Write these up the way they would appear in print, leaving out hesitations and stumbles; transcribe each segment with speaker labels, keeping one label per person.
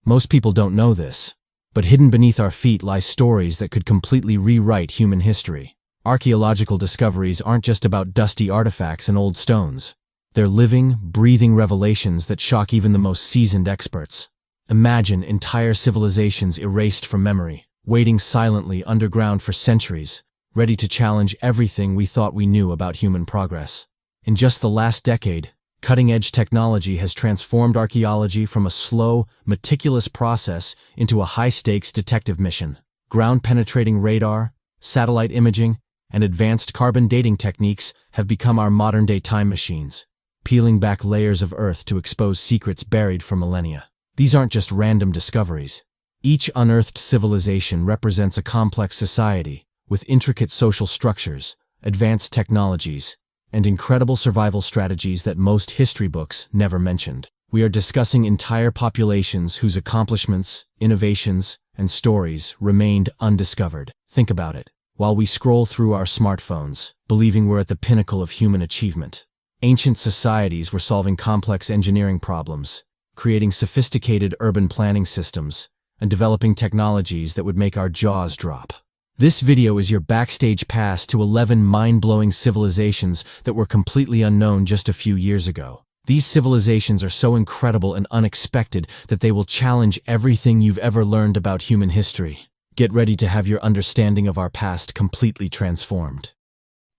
Speaker 1: Most people don't know this, but hidden beneath our feet lie stories that could completely rewrite human history. Archaeological discoveries aren't just about dusty artifacts and old stones. They're living, breathing revelations that shock even the most seasoned experts. Imagine entire civilizations erased from memory, waiting silently underground for centuries, ready to challenge everything we thought we knew about human progress. In just the last decade, cutting-edge technology has transformed archaeology from a slow, meticulous process into a high-stakes detective mission. Ground-penetrating radar, satellite imaging, and advanced carbon dating techniques have become our modern-day time machines, peeling back layers of Earth to expose secrets buried for millennia. These aren't just random discoveries. Each unearthed civilization represents a complex society with intricate social structures, advanced technologies, and incredible survival strategies that most history books never mentioned. We are discussing entire populations whose accomplishments, innovations, and stories remained undiscovered. Think about it. While we scroll through our smartphones, believing we're at the pinnacle of human achievement, ancient societies were solving complex engineering problems, creating sophisticated urban planning systems, and developing technologies that would make our jaws drop. This video is your backstage pass to 11 mind-blowing civilizations that were completely unknown just a few years ago. These civilizations are so incredible and unexpected that they will challenge everything you've ever learned about human history. Get ready to have your understanding of our past completely transformed.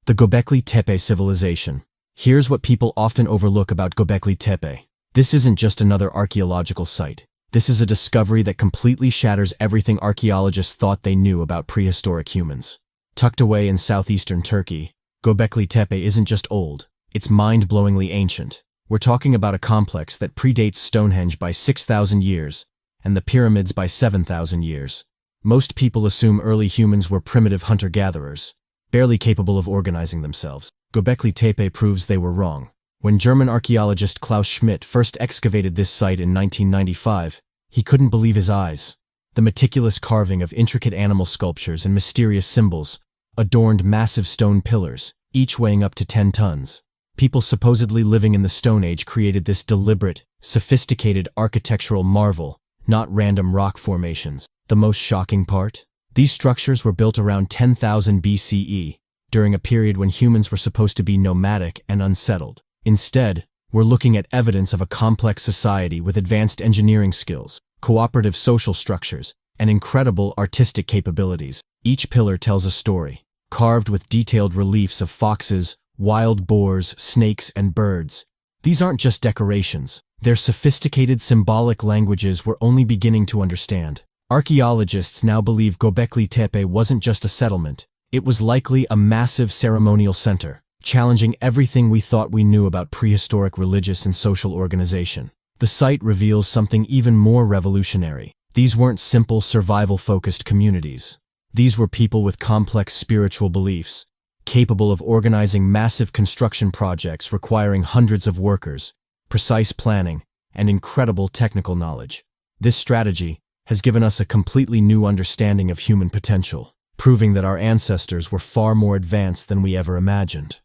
Speaker 1: The Göbekli Tepe civilization. Here's what people often overlook about Göbekli Tepe. This isn't just another archaeological site. This is a discovery that completely shatters everything archaeologists thought they knew about prehistoric humans. Tucked away in southeastern Turkey, Göbekli Tepe isn't just old, it's mind-blowingly ancient. We're talking about a complex that predates Stonehenge by 6,000 years and the pyramids by 7,000 years. Most people assume early humans were primitive hunter-gatherers, barely capable of organizing themselves. Göbekli Tepe proves they were wrong. When German archaeologist Klaus Schmidt first excavated this site in 1995, he couldn't believe his eyes. The meticulous carving of intricate animal sculptures and mysterious symbols adorned massive stone pillars, each weighing up to 10 tons. People supposedly living in the Stone Age created this deliberate, sophisticated architectural marvel, not random rock formations. The most shocking part? These structures were built around 10,000 BCE, during a period when humans were supposed to be nomadic and unsettled. Instead, we're looking at evidence of a complex society with advanced engineering skills, cooperative social structures, and incredible artistic capabilities. Each pillar tells a story, carved with detailed reliefs of foxes, wild boars, snakes, and birds. These aren't just decorations. They're sophisticated symbolic languages we're only beginning to understand. Archaeologists now believe Göbekli Tepe wasn't just a settlement. It was likely a massive ceremonial center, challenging everything we thought we knew about prehistoric religious and social organization. The site reveals something even more revolutionary. These weren't simple survival-focused communities. These were people with complex spiritual beliefs, capable of organizing massive construction projects requiring hundreds of workers, precise planning, and incredible technical knowledge. This strategy has given us a completely new understanding of human potential, proving that our ancestors were far more advanced than we ever imagined.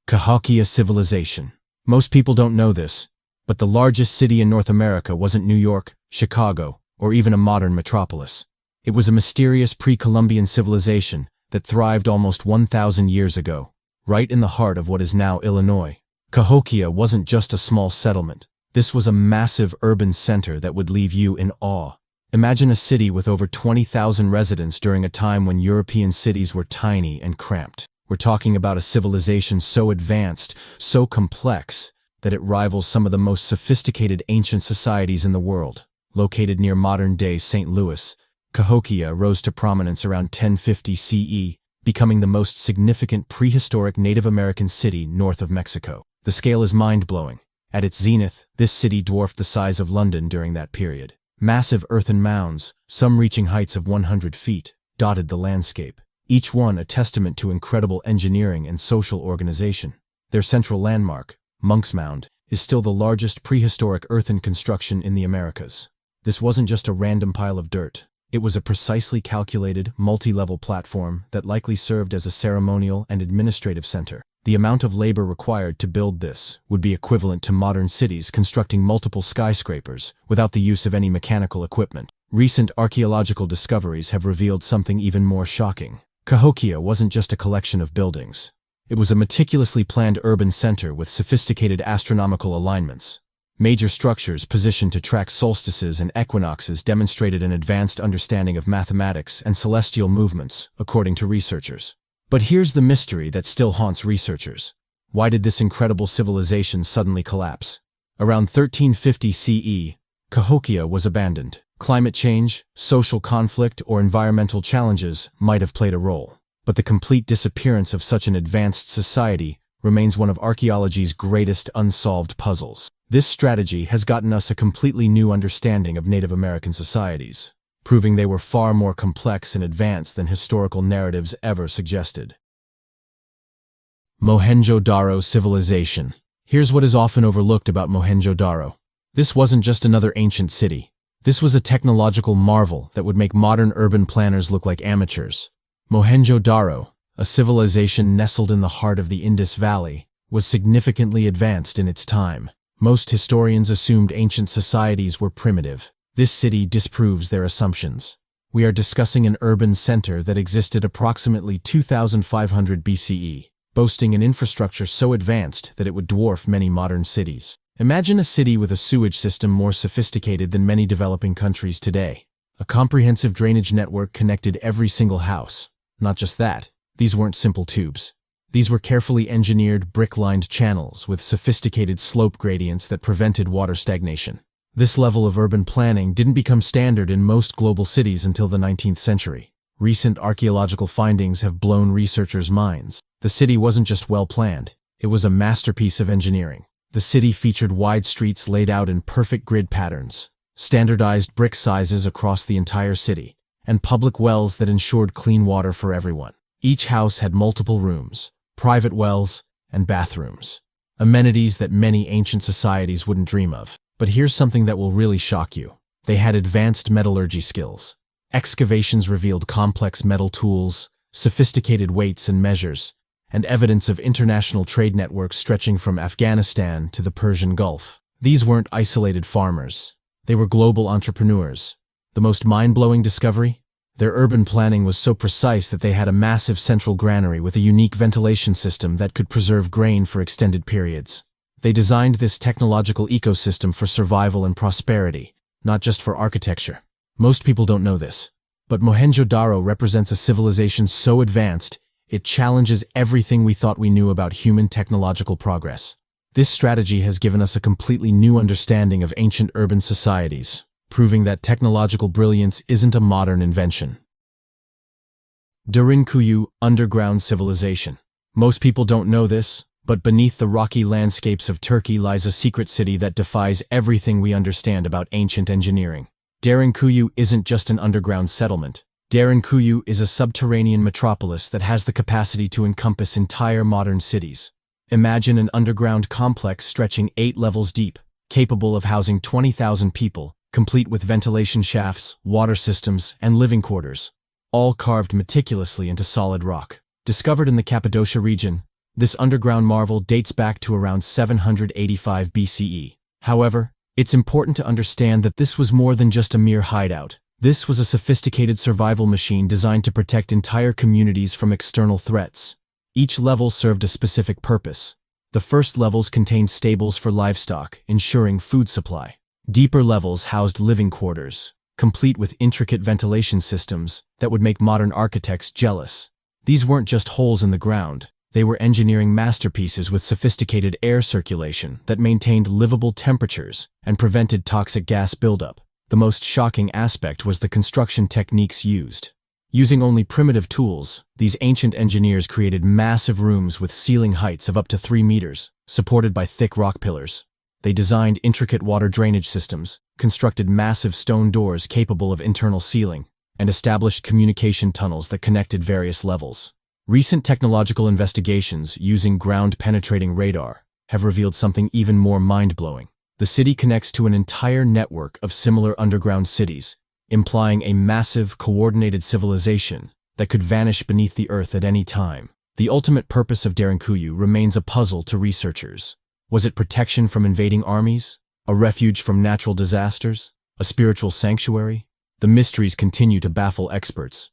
Speaker 1: Cahokia civilization. Most people don't know this, but the largest city in North America wasn't New York, Chicago, or even a modern metropolis. It was a mysterious pre-Columbian civilization that thrived almost 1,000 years ago, right in the heart of what is now Illinois. Cahokia wasn't just a small settlement. This was a massive urban center that would leave you in awe. Imagine a city with over 20,000 residents during a time when European cities were tiny and cramped. We're talking about a civilization so advanced, so complex, that it rivals some of the most sophisticated ancient societies in the world. Located near modern-day St. Louis, Cahokia rose to prominence around 1050 CE, becoming the most significant prehistoric Native American city north of Mexico. The scale is mind-blowing. At its zenith, this city dwarfed the size of London during that period. Massive earthen mounds, some reaching heights of 100 feet, dotted the landscape, each one a testament to incredible engineering and social organization. Their central landmark, Monk's Mound, is still the largest prehistoric earthen construction in the Americas. This wasn't just a random pile of dirt. It was a precisely calculated, multi-level platform that likely served as a ceremonial and administrative center. The amount of labor required to build this would be equivalent to modern cities constructing multiple skyscrapers without the use of any mechanical equipment. Recent archaeological discoveries have revealed something even more shocking. Cahokia wasn't just a collection of buildings. It was a meticulously planned urban center with sophisticated astronomical alignments. Major structures positioned to track solstices and equinoxes demonstrated an advanced understanding of mathematics and celestial movements, according to researchers. But here's the mystery that still haunts researchers. Why did this incredible civilization suddenly collapse? Around 1350 CE, Cahokia was abandoned. Climate change, social conflict, or environmental challenges might have played a role. But the complete disappearance of such an advanced society remains one of archaeology's greatest unsolved puzzles. This strategy has gotten us a completely new understanding of Native American societies, proving they were far more complex and advanced than historical narratives ever suggested. Mohenjo-daro civilization. Here's what is often overlooked about Mohenjo-daro. This wasn't just another ancient city. This was a technological marvel that would make modern urban planners look like amateurs. Mohenjo-daro, a civilization nestled in the heart of the Indus Valley, was significantly advanced in its time. Most historians assumed ancient societies were primitive. This city disproves their assumptions. We are discussing an urban center that existed approximately 2500 BCE, boasting an infrastructure so advanced that it would dwarf many modern cities. Imagine a city with a sewage system more sophisticated than many developing countries today. A comprehensive drainage network connected every single house. Not just that, these weren't simple tubes. These were carefully engineered brick-lined channels with sophisticated slope gradients that prevented water stagnation. This level of urban planning didn't become standard in most global cities until the 19th century. Recent archaeological findings have blown researchers' minds. The city wasn't just well-planned, it was a masterpiece of engineering. The city featured wide streets laid out in perfect grid patterns, standardized brick sizes across the entire city, and public wells that ensured clean water for everyone. Each house had multiple rooms, private wells, and bathrooms. Amenities that many ancient societies wouldn't dream of. But here's something that will really shock you. They had advanced metallurgy skills. Excavations revealed complex metal tools, sophisticated weights and measures, and evidence of international trade networks stretching from Afghanistan to the Persian Gulf. These weren't isolated farmers. They were global entrepreneurs. The most mind-blowing discovery? Their urban planning was so precise that they had a massive central granary with a unique ventilation system that could preserve grain for extended periods. They designed this technological ecosystem for survival and prosperity, not just for architecture. Most people don't know this, but Mohenjo-daro represents a civilization so advanced, it challenges everything we thought we knew about human technological progress. This strategy has given us a completely new understanding of ancient urban societies, proving that technological brilliance isn't a modern invention. Derinkuyu, underground civilization. Most people don't know this, but beneath the rocky landscapes of Turkey lies a secret city that defies everything we understand about ancient engineering. Derinkuyu isn't just an underground settlement. Derinkuyu is a subterranean metropolis that has the capacity to encompass entire modern cities. Imagine an underground complex stretching 8 levels deep, capable of housing 20,000 people, complete with ventilation shafts, water systems, and living quarters, all carved meticulously into solid rock. Discovered in the Cappadocia region, this underground marvel dates back to around 785 BCE. However, it's important to understand that this was more than just a mere hideout. This was a sophisticated survival machine designed to protect entire communities from external threats. Each level served a specific purpose. The first levels contained stables for livestock, ensuring food supply. Deeper levels housed living quarters, complete with intricate ventilation systems that would make modern architects jealous. These weren't just holes in the ground. They were engineering masterpieces with sophisticated air circulation that maintained livable temperatures and prevented toxic gas buildup. The most shocking aspect was the construction techniques used. Using only primitive tools, these ancient engineers created massive rooms with ceiling heights of up to 3 meters, supported by thick rock pillars. They designed intricate water drainage systems, constructed massive stone doors capable of internal sealing, and established communication tunnels that connected various levels. Recent technological investigations using ground-penetrating radar have revealed something even more mind-blowing. The city connects to an entire network of similar underground cities, implying a massive, coordinated civilization that could vanish beneath the earth at any time. The ultimate purpose of Derinkuyu remains a puzzle to researchers. Was it protection from invading armies? A refuge from natural disasters? A spiritual sanctuary? The mysteries continue to baffle experts.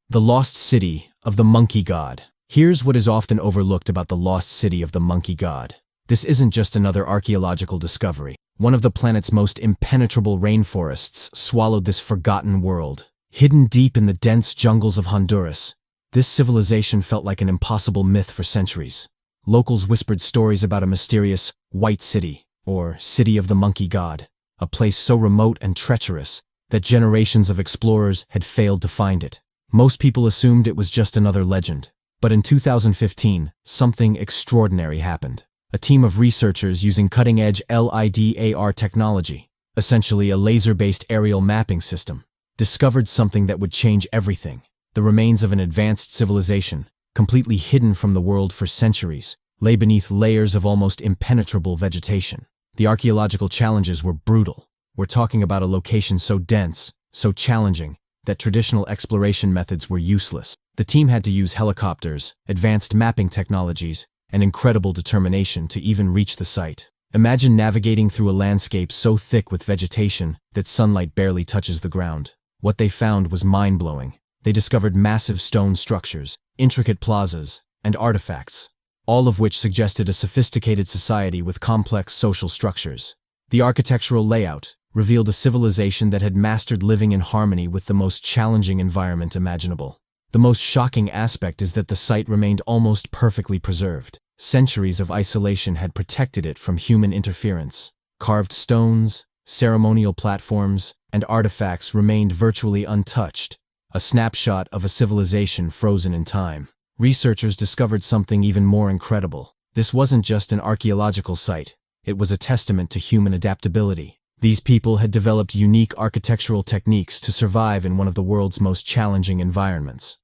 Speaker 1: The Lost City of the Monkey God. Here's what is often overlooked about the Lost City of the Monkey God. This isn't just another archaeological discovery. One of the planet's most impenetrable rainforests swallowed this forgotten world. Hidden deep in the dense jungles of Honduras, this civilization felt like an impossible myth for centuries. Locals whispered stories about a mysterious White City, or City of the Monkey God, a place so remote and treacherous that generations of explorers had failed to find it. Most people assumed it was just another legend. But in 2015, something extraordinary happened. A team of researchers using cutting-edge LIDAR technology, essentially a laser-based aerial mapping system, discovered something that would change everything. The remains of an advanced civilization, completely hidden from the world for centuries, lay beneath layers of almost impenetrable vegetation. The archaeological challenges were brutal. We're talking about a location so dense, so challenging, that traditional exploration methods were useless. The team had to use helicopters, advanced mapping technologies, and incredible determination to even reach the site. Imagine navigating through a landscape so thick with vegetation that sunlight barely touches the ground. What they found was mind-blowing. They discovered massive stone structures, intricate plazas, and artifacts, all of which suggested a sophisticated society with complex social structures. The architectural layout revealed a civilization that had mastered living in harmony with the most challenging environment imaginable. The most shocking aspect is that the site remained almost perfectly preserved. Centuries of isolation had protected it from human interference. Carved stones, ceremonial platforms, and artifacts remained virtually untouched, a snapshot of a civilization frozen in time. Researchers discovered something even more incredible. This wasn't just an archaeological site, it was a testament to human adaptability. These people had developed unique architectural techniques to survive in one of the world's most challenging environments.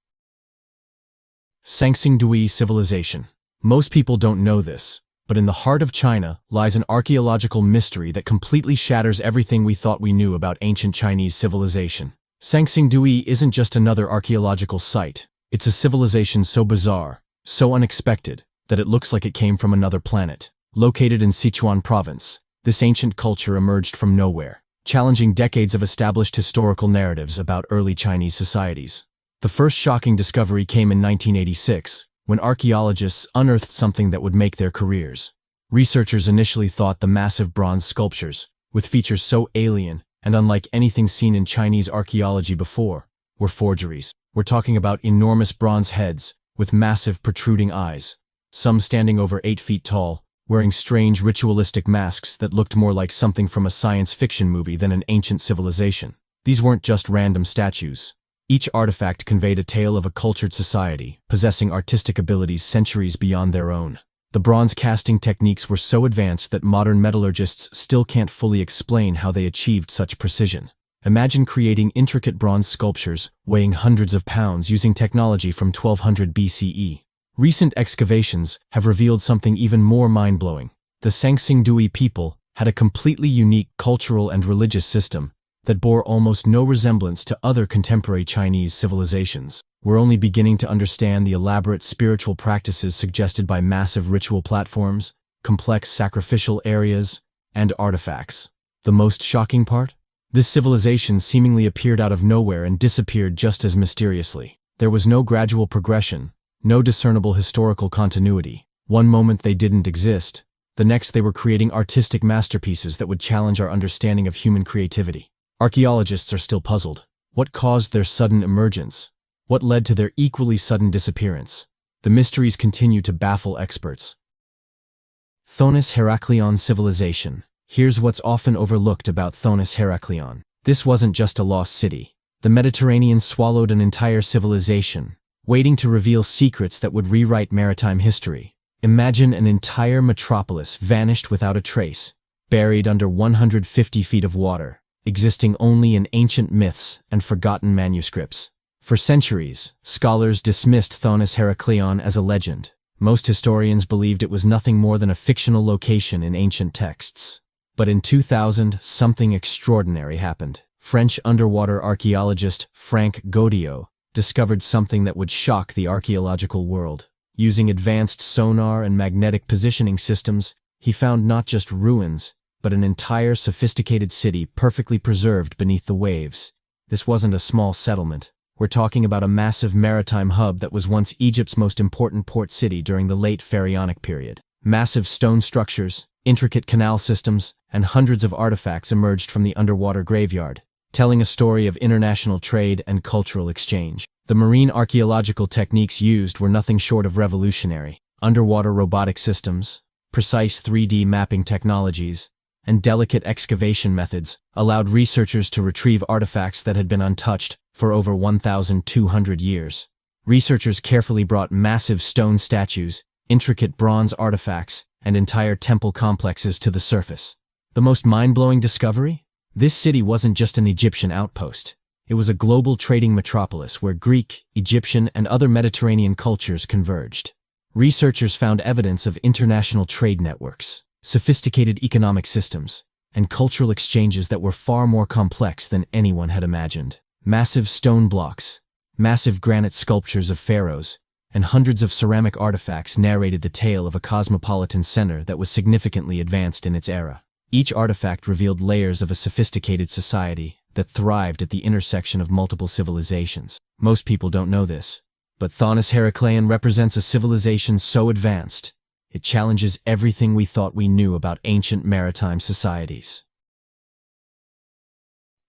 Speaker 1: Sanxingdui civilization. Most people don't know this, but in the heart of China lies an archaeological mystery that completely shatters everything we thought we knew about ancient Chinese civilization. Sanxingdui isn't just another archaeological site. It's a civilization so bizarre, so unexpected, that it looks like it came from another planet. Located in Sichuan province, this ancient culture emerged from nowhere, challenging decades of established historical narratives about early Chinese societies. The first shocking discovery came in 1986, when archaeologists unearthed something that would make their careers. Researchers initially thought the massive bronze sculptures, with features so alien and unlike anything seen in Chinese archaeology before, were forgeries. We're talking about enormous bronze heads with massive protruding eyes, some standing over 8 feet tall, wearing strange ritualistic masks that looked more like something from a science fiction movie than an ancient civilization. These weren't just random statues. Each artifact conveyed a tale of a cultured society, possessing artistic abilities centuries beyond their own. The bronze casting techniques were so advanced that modern metallurgists still can't fully explain how they achieved such precision. Imagine creating intricate bronze sculptures weighing hundreds of pounds using technology from 1200 BCE. Recent excavations have revealed something even more mind-blowing. The Sanxingdui people had a completely unique cultural and religious system that bore almost no resemblance to other contemporary Chinese civilizations. We're only beginning to understand the elaborate spiritual practices suggested by massive ritual platforms, complex sacrificial areas, and artifacts. The most shocking part? This civilization seemingly appeared out of nowhere and disappeared just as mysteriously. There was no gradual progression, no discernible historical continuity. One moment they didn't exist, the next they were creating artistic masterpieces that would challenge our understanding of human creativity. Archaeologists are still puzzled. What caused their sudden emergence? What led to their equally sudden disappearance? The mysteries continue to baffle experts. Thonis-Heracleion civilization. Here's what's often overlooked about Thonis-Heracleion. This wasn't just a lost city. The Mediterranean swallowed an entire civilization, waiting to reveal secrets that would rewrite maritime history. Imagine an entire metropolis vanished without a trace, buried under 150 feet of water, existing only in ancient myths and forgotten manuscripts. For centuries, scholars dismissed Thonis-Heracleion as a legend. Most historians believed it was nothing more than a fictional location in ancient texts. But in 2000, something extraordinary happened. French underwater archaeologist Frank Godot discovered something that would shock the archaeological world. Using advanced sonar and magnetic positioning systems, he found not just ruins, but an entire sophisticated city perfectly preserved beneath the waves. This wasn't a small settlement. We're talking about a massive maritime hub that was once Egypt's most important port city during the late Pharaonic period. Massive stone structures, intricate canal systems, and hundreds of artifacts emerged from the underwater graveyard, telling a story of international trade and cultural exchange. The marine archaeological techniques used were nothing short of revolutionary. Underwater robotic systems, precise 3D mapping technologies, and delicate excavation methods allowed researchers to retrieve artifacts that had been untouched for over 1,200 years. Researchers carefully brought massive stone statues, intricate bronze artifacts, and entire temple complexes to the surface. The most mind-blowing discovery? This city wasn't just an Egyptian outpost. It was a global trading metropolis where Greek, Egyptian, and other Mediterranean cultures converged. Researchers found evidence of international trade networks, sophisticated economic systems, and cultural exchanges that were far more complex than anyone had imagined. Massive stone blocks, massive granite sculptures of pharaohs, and hundreds of ceramic artifacts narrated the tale of a cosmopolitan center that was significantly advanced in its era. Each artifact revealed layers of a sophisticated society that thrived at the intersection of multiple civilizations. Most people don't know this, but Thonis-Heracleion represents a civilization so advanced, it challenges everything we thought we knew about ancient maritime societies.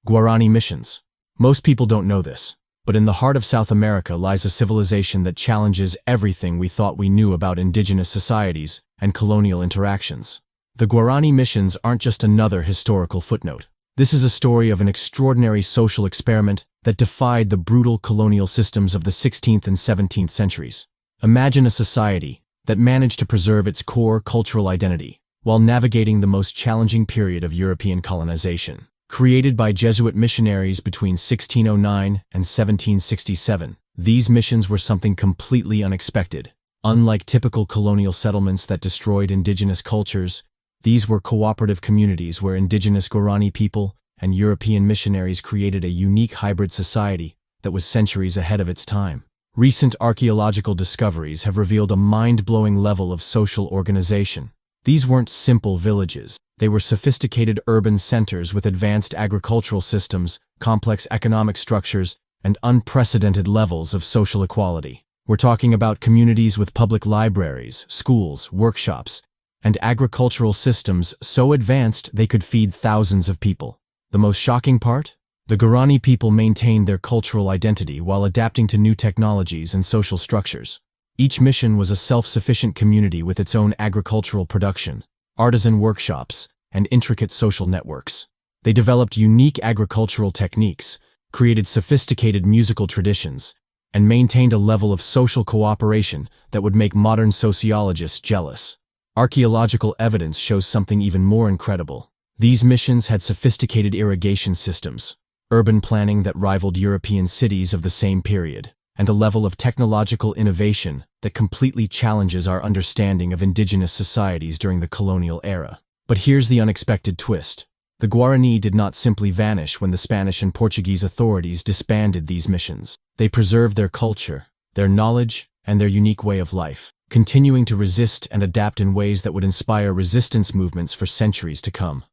Speaker 1: Guarani Missions. Most people don't know this, but in the heart of South America lies a civilization that challenges everything we thought we knew about indigenous societies and colonial interactions. The Guarani Missions aren't just another historical footnote. This is a story of an extraordinary social experiment that defied the brutal colonial systems of the 16th and 17th centuries. Imagine a society that managed to preserve its core cultural identity while navigating the most challenging period of European colonization. Created by Jesuit missionaries between 1609 and 1767, these missions were something completely unexpected. Unlike typical colonial settlements that destroyed indigenous cultures, these were cooperative communities where indigenous Guarani people and European missionaries created a unique hybrid society that was centuries ahead of its time. Recent archaeological discoveries have revealed a mind-blowing level of social organization. These weren't simple villages. They were sophisticated urban centers with advanced agricultural systems, complex economic structures, and unprecedented levels of social equality. We're talking about communities with public libraries, schools, workshops, and agricultural systems so advanced they could feed thousands of people. The most shocking part? The Guarani people maintained their cultural identity while adapting to new technologies and social structures. Each mission was a self-sufficient community with its own agricultural production, artisan workshops, and intricate social networks. They developed unique agricultural techniques, created sophisticated musical traditions, and maintained a level of social cooperation that would make modern sociologists jealous. Archaeological evidence shows something even more incredible. These missions had sophisticated irrigation systems, urban planning that rivaled European cities of the same period, and a level of technological innovation that completely challenges our understanding of indigenous societies during the colonial era. But here's the unexpected twist. The Guarani did not simply vanish when the Spanish and Portuguese authorities disbanded these missions. They preserved their culture, their knowledge, and their unique way of life, continuing to resist and adapt in ways that would inspire resistance movements for centuries to come.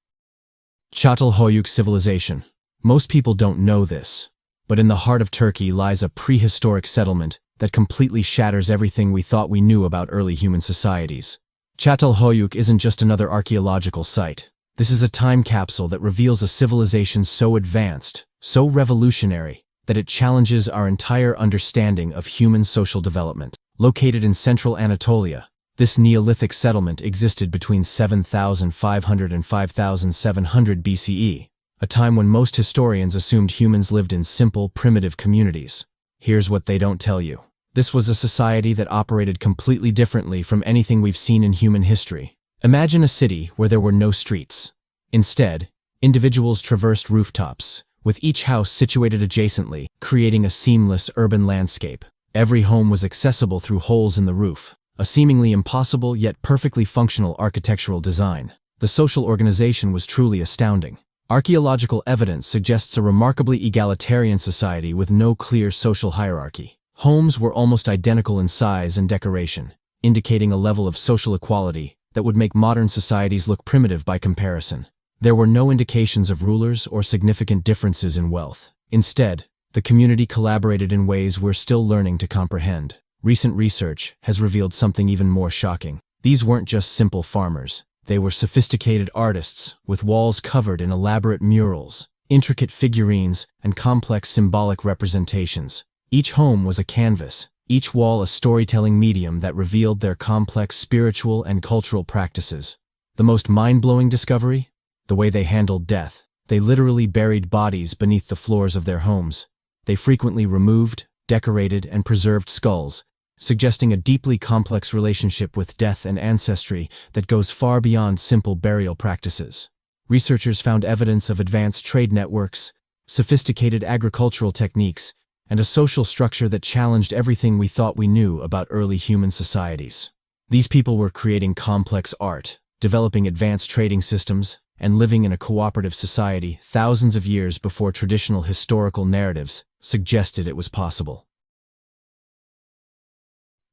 Speaker 1: Çatalhöyük civilization. Most people don't know this, but in the heart of Turkey lies a prehistoric settlement that completely shatters everything we thought we knew about early human societies. Çatalhöyük isn't just another archaeological site. This is a time capsule that reveals a civilization so advanced, so revolutionary, that it challenges our entire understanding of human social development. Located in central Anatolia, this Neolithic settlement existed between 7,500 and 5,700 BCE, a time when most historians assumed humans lived in simple, primitive communities. Here's what they don't tell you. This was a society that operated completely differently from anything we've seen in human history. Imagine a city where there were no streets. Instead, individuals traversed rooftops, with each house situated adjacently, creating a seamless urban landscape. Every home was accessible through holes in the roof, a seemingly impossible yet perfectly functional architectural design. The social organization was truly astounding. Archaeological evidence suggests a remarkably egalitarian society with no clear social hierarchy. Homes were almost identical in size and decoration, indicating a level of social equality that would make modern societies look primitive by comparison. There were no indications of rulers or significant differences in wealth. Instead, the community collaborated in ways we're still learning to comprehend. Recent research has revealed something even more shocking. These weren't just simple farmers. They were sophisticated artists, with walls covered in elaborate murals, intricate figurines, and complex symbolic representations. Each home was a canvas, each wall a storytelling medium that revealed their complex spiritual and cultural practices. The most mind-blowing discovery? The way they handled death. They literally buried bodies beneath the floors of their homes. They frequently removed, decorated, and preserved skulls, suggesting a deeply complex relationship with death and ancestry that goes far beyond simple burial practices. Researchers found evidence of advanced trade networks, sophisticated agricultural techniques, and a social structure that challenged everything we thought we knew about early human societies. These people were creating complex art, developing advanced trading systems, and living in a cooperative society thousands of years before traditional historical narratives suggested it was possible.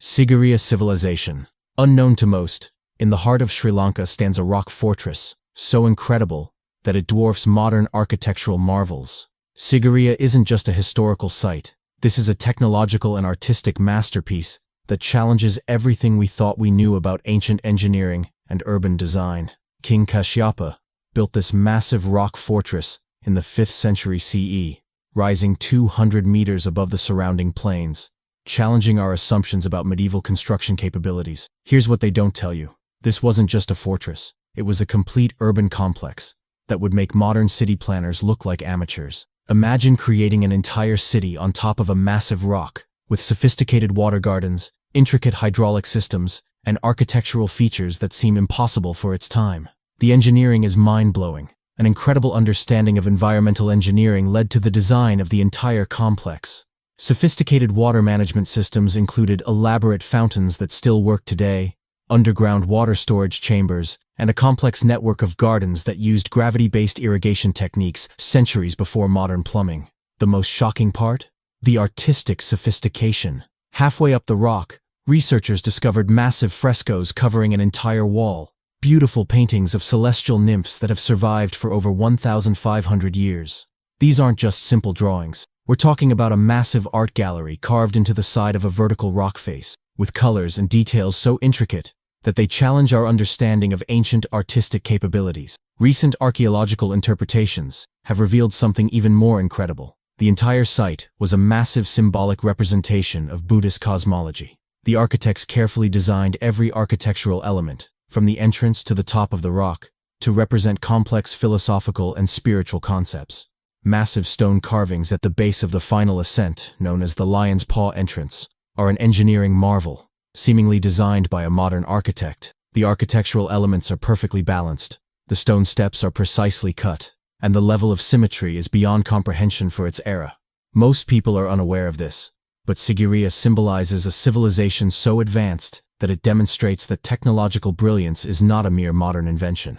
Speaker 1: Sigiriya civilization. Unknown to most, in the heart of Sri Lanka stands a rock fortress, so incredible that it dwarfs modern architectural marvels. Sigiriya isn't just a historical site. This is a technological and artistic masterpiece that challenges everything we thought we knew about ancient engineering and urban design. King Kashyapa built this massive rock fortress in the 5th century CE, rising 200 meters above the surrounding plains, challenging our assumptions about medieval construction capabilities. Here's what they don't tell you. This wasn't just a fortress. It was a complete urban complex that would make modern city planners look like amateurs. Imagine creating an entire city on top of a massive rock, with sophisticated water gardens, intricate hydraulic systems, and architectural features that seem impossible for its time. The engineering is mind-blowing. An incredible understanding of environmental engineering led to the design of the entire complex. Sophisticated water management systems included elaborate fountains that still work today, underground water storage chambers, and a complex network of gardens that used gravity-based irrigation techniques centuries before modern plumbing. The most shocking part? The artistic sophistication. Halfway up the rock, researchers discovered massive frescoes covering an entire wall, beautiful paintings of celestial nymphs that have survived for over 1,500 years. These aren't just simple drawings. We're talking about a massive art gallery carved into the side of a vertical rock face, with colors and details so intricate that they challenge our understanding of ancient artistic capabilities. Recent archaeological interpretations have revealed something even more incredible. The entire site was a massive symbolic representation of Buddhist cosmology. The architects carefully designed every architectural element, from the entrance to the top of the rock, to represent complex philosophical and spiritual concepts. Massive stone carvings at the base of the final ascent, known as the Lion's Paw entrance, are an engineering marvel, seemingly designed by a modern architect. The architectural elements are perfectly balanced, the stone steps are precisely cut, and the level of symmetry is beyond comprehension for its era. Most people are unaware of this, but Sigiriya symbolizes a civilization so advanced that it demonstrates that technological brilliance is not a mere modern invention.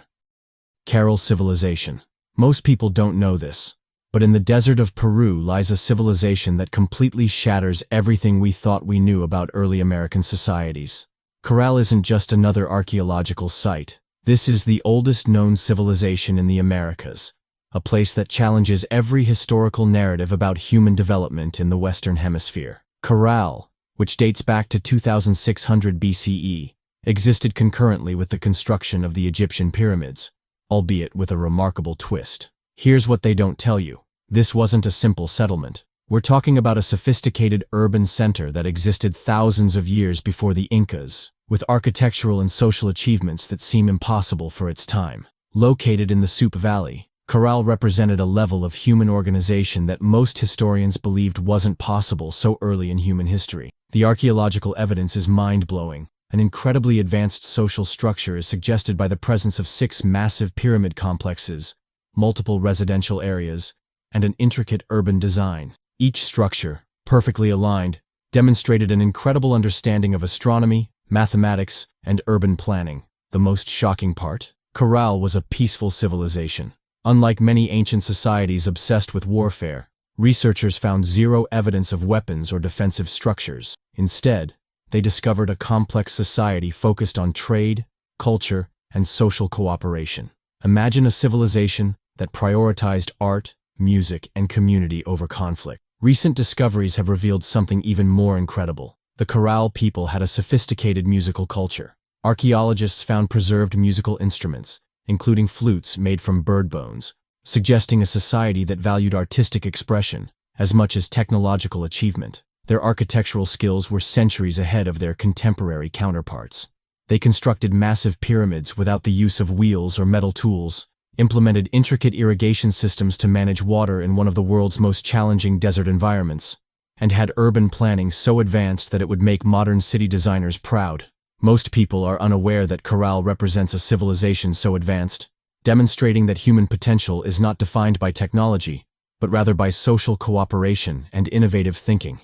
Speaker 1: Caral Civilization. Most people don't know this, but in the desert of Peru lies a civilization that completely shatters everything we thought we knew about early American societies. Caral isn't just another archaeological site. This is the oldest known civilization in the Americas, a place that challenges every historical narrative about human development in the Western Hemisphere. Caral, which dates back to 2600 BCE, existed concurrently with the construction of the Egyptian pyramids, albeit with a remarkable twist. Here's what they don't tell you. This wasn't a simple settlement. We're talking about a sophisticated urban center that existed thousands of years before the Incas, with architectural and social achievements that seem impossible for its time. Located in the Soup Valley, Caral represented a level of human organization that most historians believed wasn't possible so early in human history. The archaeological evidence is mind-blowing. An incredibly advanced social structure is suggested by the presence of 6 massive pyramid complexes, multiple residential areas, and an intricate urban design. Each structure, perfectly aligned, demonstrated an incredible understanding of astronomy, mathematics, and urban planning. The most shocking part? Caral was a peaceful civilization. Unlike many ancient societies obsessed with warfare, researchers found zero evidence of weapons or defensive structures. Instead, they discovered a complex society focused on trade, culture, and social cooperation. Imagine a civilization that prioritized art, music, and community over conflict. Recent discoveries have revealed something even more incredible. The Caral people had a sophisticated musical culture. Archaeologists found preserved musical instruments, including flutes made from bird bones, suggesting a society that valued artistic expression as much as technological achievement. Their architectural skills were centuries ahead of their contemporary counterparts. They constructed massive pyramids without the use of wheels or metal tools, implemented intricate irrigation systems to manage water in one of the world's most challenging desert environments, and had urban planning so advanced that it would make modern city designers proud. Most people are unaware that Caral represents a civilization so advanced, demonstrating that human potential is not defined by technology, but rather by social cooperation and innovative thinking.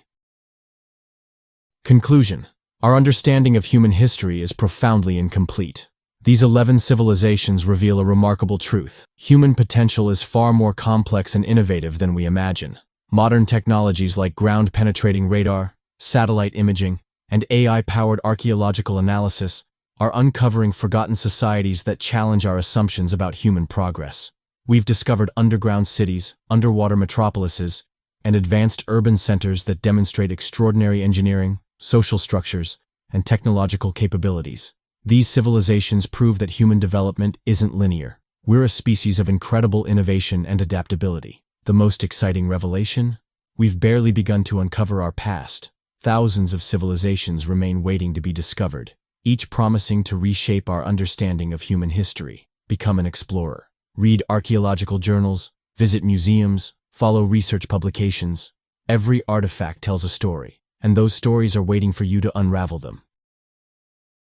Speaker 1: Conclusion: our understanding of human history is profoundly incomplete. These 11 civilizations reveal a remarkable truth. Human potential is far more complex and innovative than we imagine. Modern technologies like ground-penetrating radar, satellite imaging, and AI-powered archaeological analysis are uncovering forgotten societies that challenge our assumptions about human progress. We've discovered underground cities, underwater metropolises, and advanced urban centers that demonstrate extraordinary engineering, social structures, and technological capabilities. These civilizations prove that human development isn't linear. We're a species of incredible innovation and adaptability. The most exciting revelation? We've barely begun to uncover our past. Thousands of civilizations remain waiting to be discovered, each promising to reshape our understanding of human history. Become an explorer. Read archaeological journals, visit museums, follow research publications. Every artifact tells a story, and those stories are waiting for you to unravel them.